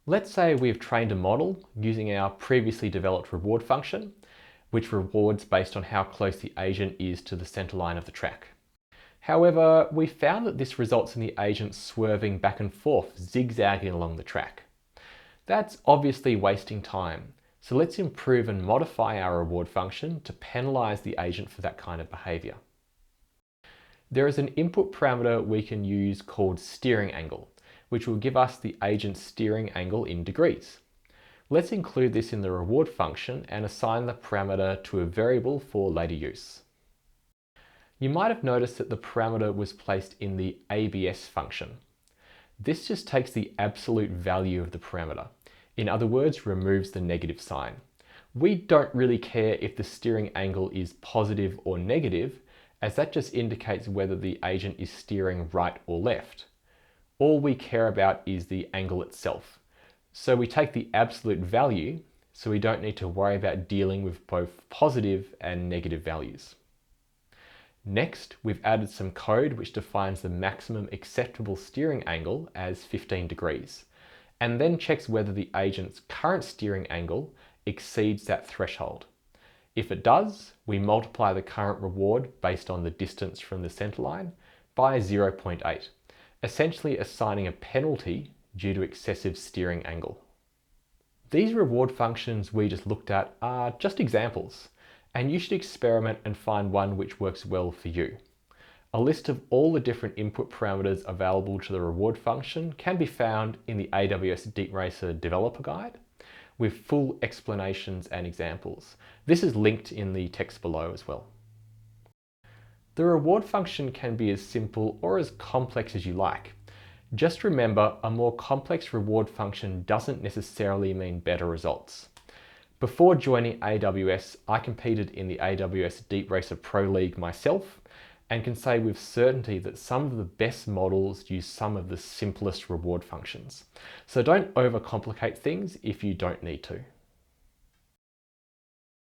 Let's say we've trained a model using our previously developed reward function, which rewards based on how close the agent is to the center line of the track. However, we found that this results in the agent swerving back and forth, zigzagging along the track. That's obviously wasting time, so let's improve and modify our reward function to penalize the agent for that kind of behavior. There is an input parameter we can use called steering angle, which will give us the agent's steering angle in degrees. Let's include this in the reward function and assign the parameter to a variable for later use. You might have noticed that the parameter was placed in the ABS function. This just takes the absolute value of the parameter. In other words, removes the negative sign. We don't really care if the steering angle is positive or negative, as that just indicates whether the agent is steering right or left. All we care about is the angle itself. So we take the absolute value, so we don't need to worry about dealing with both positive and negative values. Next, we've added some code which defines the maximum acceptable steering angle as 15 degrees, and then checks whether the agent's current steering angle exceeds that threshold. If it does, we multiply the current reward based on the distance from the center line by 0.8, essentially assigning a penalty due to excessive steering angle. These reward functions we just looked at are just examples, and you should experiment and find one which works well for you. A list of all the different input parameters available to the reward function can be found in the AWS DeepRacer developer guide with full explanations and examples. This is linked in the text below as well. The reward function can be as simple or as complex as you like. Just remember, a more complex reward function doesn't necessarily mean better results. Before joining AWS, I competed in the AWS DeepRacer Pro League myself and can say with certainty that some of the best models use some of the simplest reward functions. So don't overcomplicate things if you don't need to.